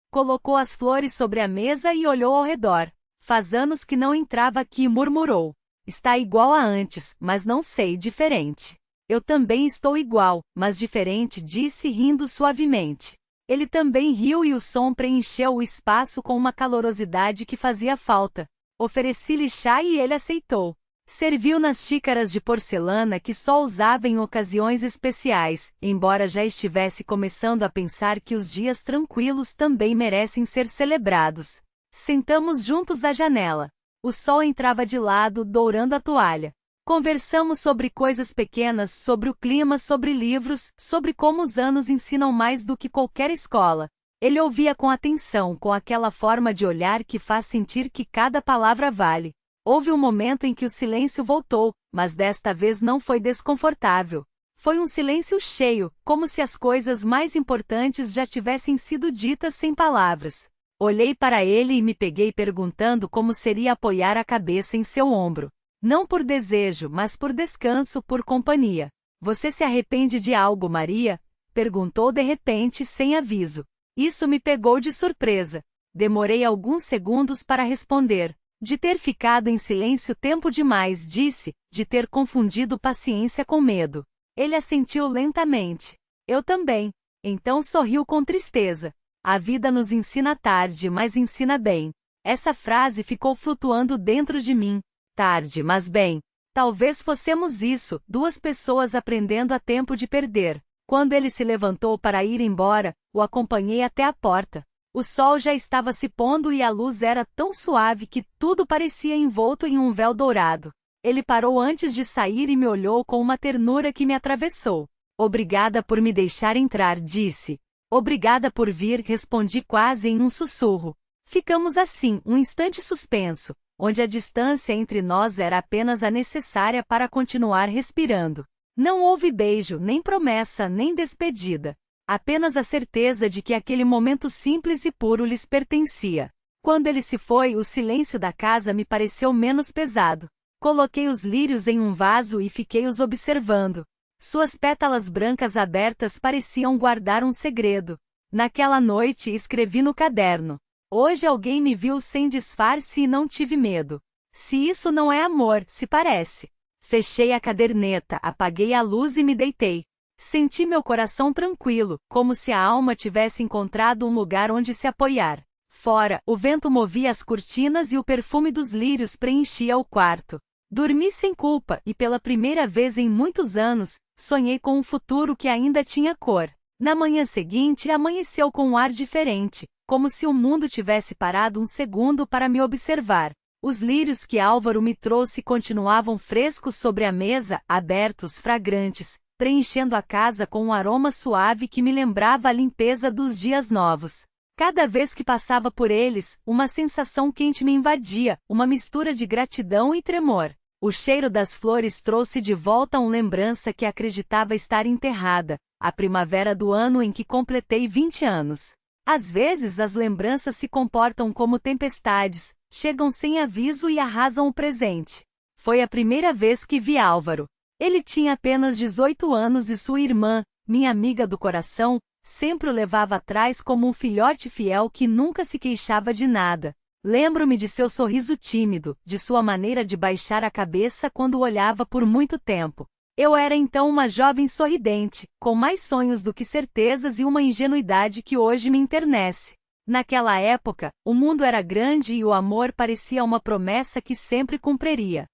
Colocou as flores sobre a mesa e olhou ao redor. "Faz anos que não entrava aqui", murmurou. "Está igual a antes, mas não sei, diferente." "Eu também estou igual, mas diferente", disse rindo suavemente. Ele também riu e o som preencheu o espaço com uma calorosidade que fazia falta. Ofereci-lhe chá e ele aceitou. Serviu nas xícaras de porcelana que só usava em ocasiões especiais, embora já estivesse começando a pensar que os dias tranquilos também merecem ser celebrados. Sentamos juntos à janela. O sol entrava de lado, dourando a toalha. Conversamos sobre coisas pequenas, sobre o clima, sobre livros, sobre como os anos ensinam mais do que qualquer escola. Ele ouvia com atenção, com aquela forma de olhar que faz sentir que cada palavra vale. Houve um momento em que o silêncio voltou, mas desta vez não foi desconfortável. Foi um silêncio cheio, como se as coisas mais importantes já tivessem sido ditas sem palavras. Olhei para ele e me peguei perguntando como seria apoiar a cabeça em seu ombro. Não por desejo, mas por descanso, por companhia. "Você se arrepende de algo, Maria?" perguntou de repente, sem aviso. Isso me pegou de surpresa. Demorei alguns segundos para responder. "De ter ficado em silêncio tempo demais", disse, "de ter confundido paciência com medo." Ele assentiu lentamente. "Eu também." Então sorriu com tristeza. "A vida nos ensina tarde, mas ensina bem." Essa frase ficou flutuando dentro de mim. Tarde, mas bem. Talvez fossemos isso, duas pessoas aprendendo a tempo de perder. Quando ele se levantou para ir embora, o acompanhei até a porta. O sol já estava se pondo e a luz era tão suave que tudo parecia envolto em um véu dourado. Ele parou antes de sair e me olhou com uma ternura que me atravessou. Obrigada por me deixar entrar, disse. Obrigada por vir, respondi quase em um sussurro. Ficamos assim, um instante suspenso, onde a distância entre nós era apenas a necessária para continuar respirando. Não houve beijo, nem promessa, nem despedida. Apenas a certeza de que aquele momento simples e puro lhes pertencia. Quando ele se foi, o silêncio da casa me pareceu menos pesado. Coloquei os lírios em um vaso e fiquei os observando. Suas pétalas brancas abertas pareciam guardar um segredo. Naquela noite escrevi no caderno. Hoje alguém me viu sem disfarce e não tive medo. Se isso não é amor, se parece. Fechei a caderneta, apaguei a luz e me deitei. Senti meu coração tranquilo, como se a alma tivesse encontrado um lugar onde se apoiar. Fora, o vento movia as cortinas e o perfume dos lírios preenchia o quarto. Dormi sem culpa e pela primeira vez em muitos anos, sonhei com um futuro que ainda tinha cor. Na manhã seguinte amanheceu com um ar diferente, como se o mundo tivesse parado um segundo para me observar. Os lírios que Álvaro me trouxe continuavam frescos sobre a mesa, abertos, fragrantes, preenchendo a casa com um aroma suave que me lembrava a limpeza dos dias novos. Cada vez que passava por eles, uma sensação quente me invadia, uma mistura de gratidão e tremor. O cheiro das flores trouxe de volta uma lembrança que acreditava estar enterrada, a primavera do ano em que completei 20 anos. Às vezes as lembranças se comportam como tempestades, chegam sem aviso e arrasam o presente. Foi a primeira vez que vi Álvaro. Ele tinha apenas 18 anos e sua irmã, minha amiga do coração, sempre o levava atrás como um filhote fiel que nunca se queixava de nada. Lembro-me de seu sorriso tímido, de sua maneira de baixar a cabeça quando o olhava por muito tempo. Eu era então uma jovem sorridente, com mais sonhos do que certezas e uma ingenuidade que hoje me enternece. Naquela época, o mundo era grande e o amor parecia uma promessa que sempre cumpriria.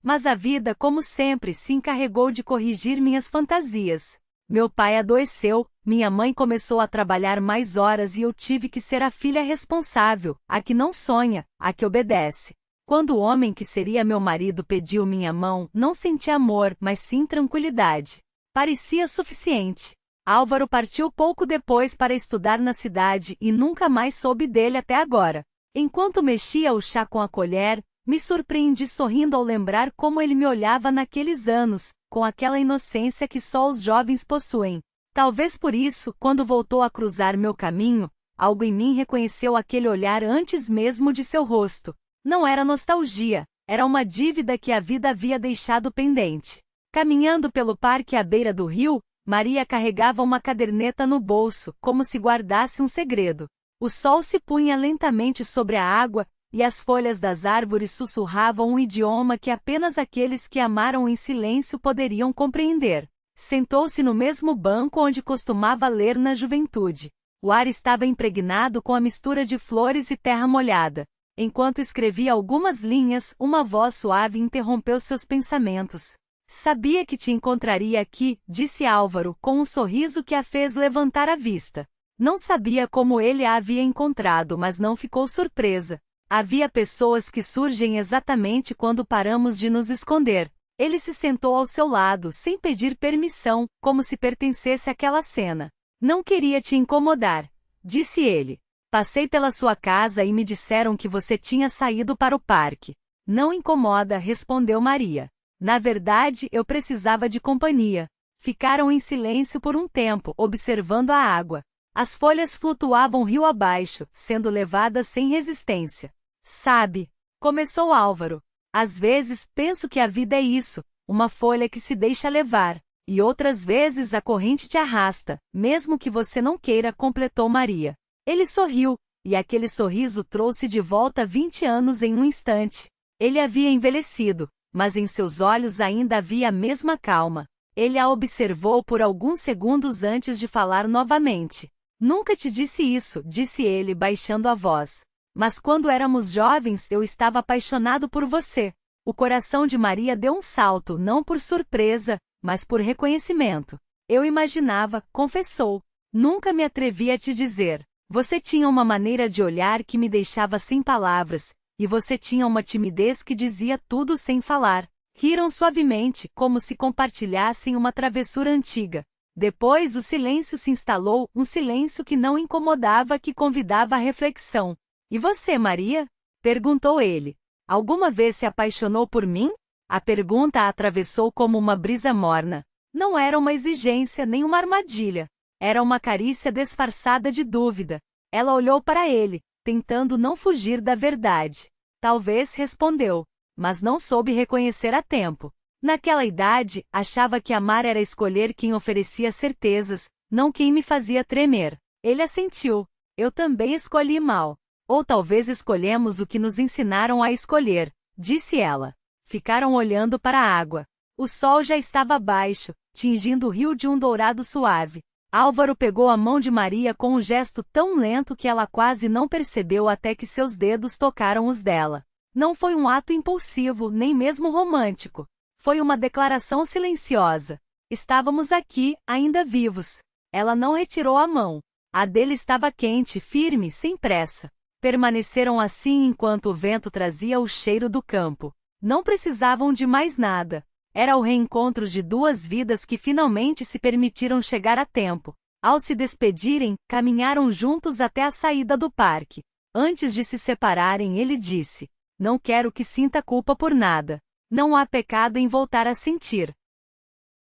Mas a vida, como sempre, se encarregou de corrigir minhas fantasias. Meu pai adoeceu, minha mãe começou a trabalhar mais horas e eu tive que ser a filha responsável, a que não sonha, a que obedece. Quando o homem que seria meu marido pediu minha mão, não senti amor, mas sim tranquilidade. Parecia suficiente. Álvaro partiu pouco depois para estudar na cidade e nunca mais soube dele até agora. Enquanto mexia o chá com a colher, me surpreendi sorrindo ao lembrar como ele me olhava naqueles anos, com aquela inocência que só os jovens possuem. Talvez por isso, quando voltou a cruzar meu caminho, algo em mim reconheceu aquele olhar antes mesmo de seu rosto. Não era nostalgia, era uma dívida que a vida havia deixado pendente. Caminhando pelo parque à beira do rio, Maria carregava uma caderneta no bolso, como se guardasse um segredo. O sol se punha lentamente sobre a água, e as folhas das árvores sussurravam um idioma que apenas aqueles que amaram em silêncio poderiam compreender. Sentou-se no mesmo banco onde costumava ler na juventude. O ar estava impregnado com a mistura de flores e terra molhada. Enquanto escrevia algumas linhas, uma voz suave interrompeu seus pensamentos. Sabia que te encontraria aqui, disse Álvaro, com um sorriso que a fez levantar a vista. Não sabia como ele a havia encontrado, mas não ficou surpresa. Havia pessoas que surgem exatamente quando paramos de nos esconder. Ele se sentou ao seu lado, sem pedir permissão, como se pertencesse àquela cena. Não queria te incomodar, disse ele. Passei pela sua casa e me disseram que você tinha saído para o parque. Não incomoda, respondeu Maria. Na verdade, eu precisava de companhia. Ficaram em silêncio por um tempo, observando a água. As folhas flutuavam rio abaixo, sendo levadas sem resistência. Sabe, começou Álvaro. Às vezes penso que a vida é isso, uma folha que se deixa levar, e outras vezes a corrente te arrasta, mesmo que você não queira, completou Maria. Ele sorriu, e aquele sorriso trouxe de volta 20 anos em um instante. Ele havia envelhecido, mas em seus olhos ainda havia a mesma calma. Ele a observou por alguns segundos antes de falar novamente. Nunca te disse isso, disse ele baixando a voz. Mas quando éramos jovens eu estava apaixonado por você. O coração de Maria deu um salto, não por surpresa, mas por reconhecimento. Eu imaginava, confessou. Nunca me atrevi a te dizer. Você tinha uma maneira de olhar que me deixava sem palavras, e você tinha uma timidez que dizia tudo sem falar. Riram suavemente, como se compartilhassem uma travessura antiga. Depois o silêncio se instalou, um silêncio que não incomodava, que convidava à reflexão. E você, Maria? Perguntou ele. Alguma vez se apaixonou por mim? A pergunta a atravessou como uma brisa morna. Não era uma exigência nem uma armadilha. Era uma carícia disfarçada de dúvida. Ela olhou para ele, tentando não fugir da verdade. Talvez, respondeu, mas não soube reconhecer a tempo. Naquela idade, achava que amar era escolher quem oferecia certezas, não quem me fazia tremer. Ele assentiu. Eu também escolhi mal. Ou talvez escolhemos o que nos ensinaram a escolher, disse ela. Ficaram olhando para a água. O sol já estava baixo, tingindo o rio de um dourado suave. Álvaro pegou a mão de Maria com um gesto tão lento que ela quase não percebeu até que seus dedos tocaram os dela. Não foi um ato impulsivo, nem mesmo romântico. Foi uma declaração silenciosa. Estávamos aqui, ainda vivos. Ela não retirou a mão. A dele estava quente, firme, sem pressa. Permaneceram assim enquanto o vento trazia o cheiro do campo. Não precisavam de mais nada. Era o reencontro de duas vidas que finalmente se permitiram chegar a tempo. Ao se despedirem, caminharam juntos até a saída do parque. Antes de se separarem, ele disse: Não quero que sinta culpa por nada. Não há pecado em voltar a sentir.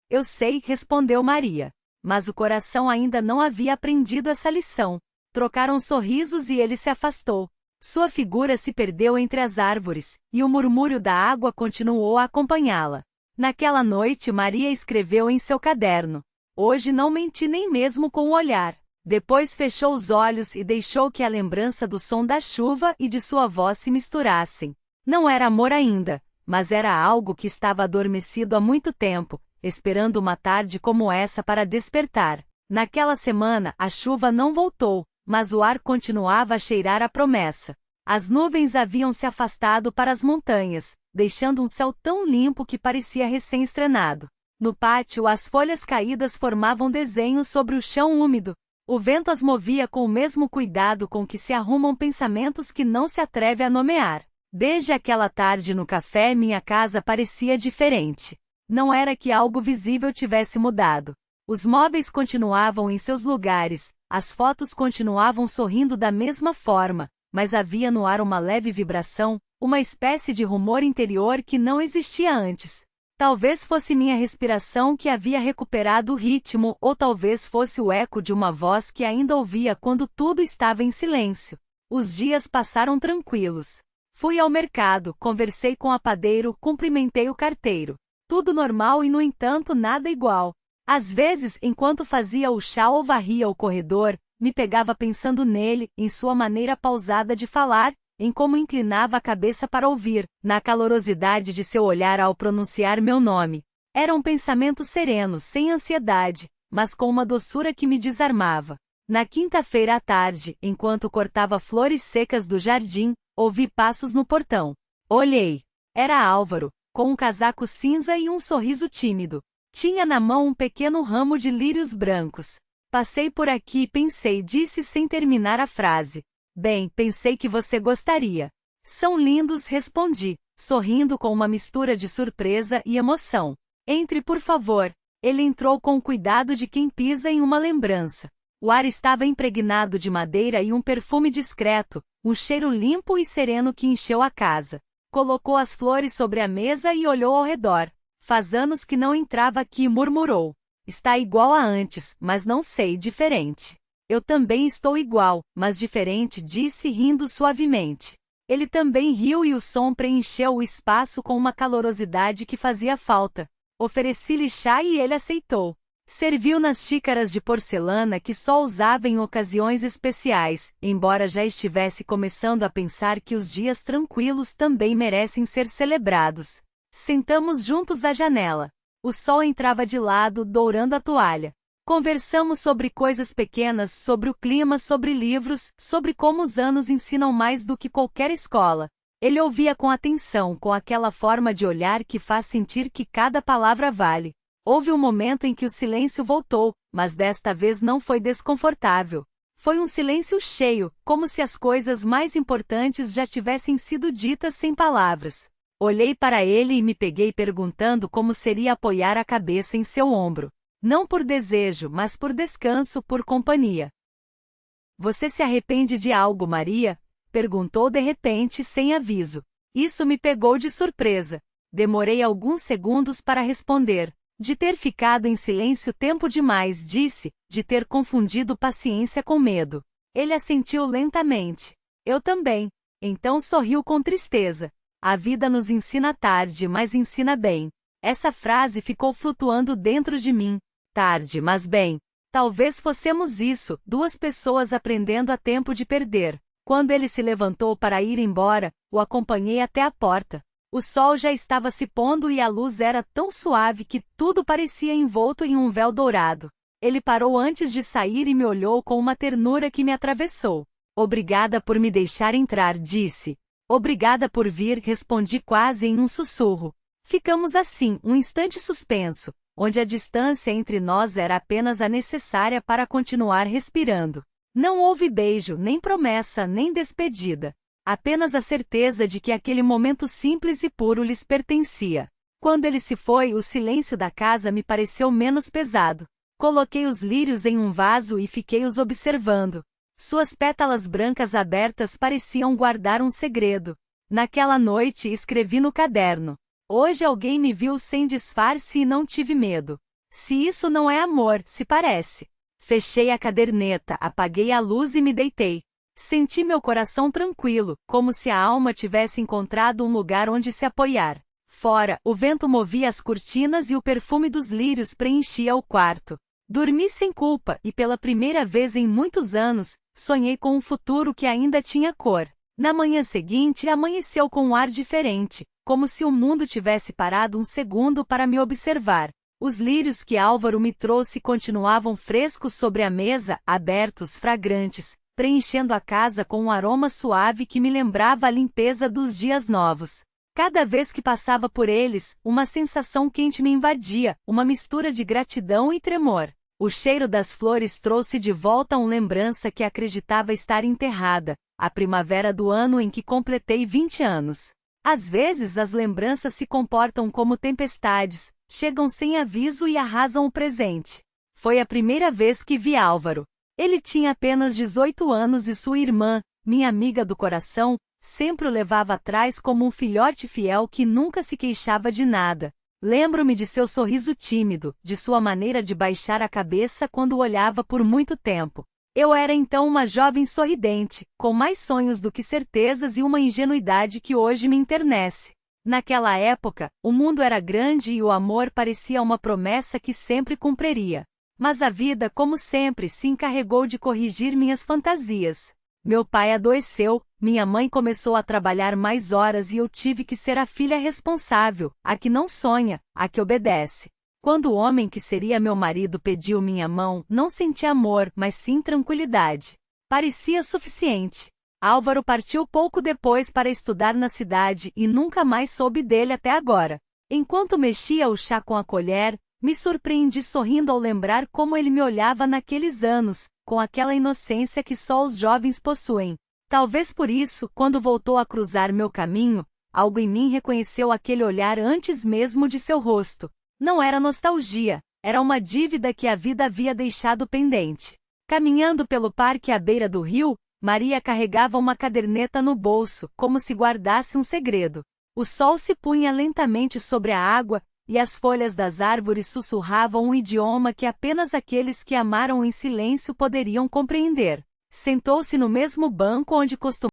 Eu sei, respondeu Maria. Mas o coração ainda não havia aprendido essa lição. Trocaram sorrisos e ele se afastou. Sua figura se perdeu entre as árvores, e o murmúrio da água continuou a acompanhá-la. Naquela noite Maria escreveu em seu caderno: Hoje não menti nem mesmo com o olhar. Depois fechou os olhos e deixou que a lembrança do som da chuva e de sua voz se misturassem. Não era amor ainda, mas era algo que estava adormecido há muito tempo, esperando uma tarde como essa para despertar. Naquela semana a chuva não voltou, mas o ar continuava a cheirar a promessa. As nuvens haviam se afastado para as montanhas, deixando um céu tão limpo que parecia recém-estrenado. No pátio as folhas caídas formavam desenhos sobre o chão úmido. O vento as movia com o mesmo cuidado com que se arrumam pensamentos que não se atreve a nomear. Desde aquela tarde no café minha casa parecia diferente. Não era que algo visível tivesse mudado. Os móveis continuavam em seus lugares, as fotos continuavam sorrindo da mesma forma, mas havia no ar uma leve vibração, uma espécie de rumor interior que não existia antes. Talvez fosse minha respiração que havia recuperado o ritmo, ou talvez fosse o eco de uma voz que ainda ouvia quando tudo estava em silêncio. Os dias passaram tranquilos. Fui ao mercado, conversei com a padeiro, cumprimentei o carteiro. Tudo normal e, no entanto, nada igual. Às vezes, enquanto fazia o chá ou varria o corredor, me pegava pensando nele, em sua maneira pausada de falar, em como inclinava a cabeça para ouvir, na calorosidade de seu olhar ao pronunciar meu nome. Era um pensamento sereno, sem ansiedade, mas com uma doçura que me desarmava. Na quinta-feira à tarde, enquanto cortava flores secas do jardim, ouvi passos no portão. Olhei. Era Álvaro, com um casaco cinza e um sorriso tímido. Tinha na mão um pequeno ramo de lírios brancos. Passei por aqui e pensei, disse sem terminar a frase. Bem, pensei que você gostaria. São lindos, respondi, sorrindo com uma mistura de surpresa e emoção. Entre, por favor. Ele entrou com o cuidado de quem pisa em uma lembrança. O ar estava impregnado de madeira e um perfume discreto, um cheiro limpo e sereno que encheu a casa. Colocou as flores sobre a mesa e olhou ao redor. Faz anos que não entrava aqui e murmurou. Está igual a antes, mas não sei, diferente. Eu também estou igual, mas diferente, disse rindo suavemente. Ele também riu e o som preencheu o espaço com uma calorosidade que fazia falta. Ofereci-lhe chá e ele aceitou. Serviu nas xícaras de porcelana que só usava em ocasiões especiais, embora já estivesse começando a pensar que os dias tranquilos também merecem ser celebrados. Sentamos juntos à janela. O sol entrava de lado, dourando a toalha. Conversamos sobre coisas pequenas, sobre o clima, sobre livros, sobre como os anos ensinam mais do que qualquer escola. Ele ouvia com atenção, com aquela forma de olhar que faz sentir que cada palavra vale. Houve um momento em que o silêncio voltou, mas desta vez não foi desconfortável. Foi um silêncio cheio, como se as coisas mais importantes já tivessem sido ditas sem palavras. Olhei para ele e me peguei perguntando como seria apoiar a cabeça em seu ombro. Não por desejo, mas por descanso, por companhia. Você se arrepende de algo, Maria? Perguntou de repente, sem aviso. Isso me pegou de surpresa. Demorei alguns segundos para responder. De ter ficado em silêncio tempo demais, disse, de ter confundido paciência com medo. Ele assentiu lentamente. Eu também. Então sorriu com tristeza. A vida nos ensina tarde, mas ensina bem. Essa frase ficou flutuando dentro de mim. Tarde, mas bem. Talvez fossemos isso, duas pessoas aprendendo a tempo de perder. Quando ele se levantou para ir embora, o acompanhei até a porta. O sol já estava se pondo e a luz era tão suave que tudo parecia envolto em um véu dourado. Ele parou antes de sair e me olhou com uma ternura que me atravessou. Obrigada por me deixar entrar, disse. Obrigada por vir, respondi quase em um sussurro. Ficamos assim, um instante suspenso, onde a distância entre nós era apenas a necessária para continuar respirando. Não houve beijo, nem promessa, nem despedida. Apenas a certeza de que aquele momento simples e puro lhes pertencia. Quando ele se foi, o silêncio da casa me pareceu menos pesado. Coloquei os lírios em um vaso e fiquei os observando. Suas pétalas brancas abertas pareciam guardar um segredo. Naquela noite escrevi no caderno. Hoje alguém me viu sem disfarce e não tive medo. Se isso não é amor, se parece. Fechei a caderneta, apaguei a luz e me deitei. Senti meu coração tranquilo, como se a alma tivesse encontrado um lugar onde se apoiar. Fora, o vento movia as cortinas e o perfume dos lírios preenchia o quarto. Dormi sem culpa e pela primeira vez em muitos anos, sonhei com um futuro que ainda tinha cor. Na manhã seguinte amanheceu com um ar diferente, como se o mundo tivesse parado um segundo para me observar. Os lírios que Álvaro me trouxe continuavam frescos sobre a mesa, abertos, fragrantes, preenchendo a casa com um aroma suave que me lembrava a limpeza dos dias novos. Cada vez que passava por eles, uma sensação quente me invadia, uma mistura de gratidão e tremor. O cheiro das flores trouxe de volta uma lembrança que acreditava estar enterrada, a primavera do ano em que completei 20 anos. Às vezes as lembranças se comportam como tempestades, chegam sem aviso e arrasam o presente. Foi a primeira vez que vi Álvaro. Ele tinha apenas 18 anos e sua irmã, minha amiga do coração, sempre o levava atrás como um filhote fiel que nunca se queixava de nada. Lembro-me de seu sorriso tímido, de sua maneira de baixar a cabeça quando olhava por muito tempo. Eu era então uma jovem sorridente, com mais sonhos do que certezas e uma ingenuidade que hoje me enternece. Naquela época, o mundo era grande e o amor parecia uma promessa que sempre cumpriria. Mas a vida, como sempre, se encarregou de corrigir minhas fantasias. Meu pai adoeceu, minha mãe começou a trabalhar mais horas e eu tive que ser a filha responsável, a que não sonha, a que obedece. Quando o homem que seria meu marido pediu minha mão, não senti amor, mas sim tranquilidade. Parecia suficiente. Álvaro partiu pouco depois para estudar na cidade e nunca mais soube dele até agora. Enquanto mexia o chá com a colher, me surpreendi sorrindo ao lembrar como ele me olhava naqueles anos, com aquela inocência que só os jovens possuem. Talvez por isso, quando voltou a cruzar meu caminho, algo em mim reconheceu aquele olhar antes mesmo de seu rosto. Não era nostalgia, era uma dívida que a vida havia deixado pendente. Caminhando pelo parque à beira do rio, Maria carregava uma caderneta no bolso, como se guardasse um segredo. O sol se punha lentamente sobre a água, e as folhas das árvores sussurravam um idioma que apenas aqueles que amaram em silêncio poderiam compreender. Sentou-se no mesmo banco onde costumava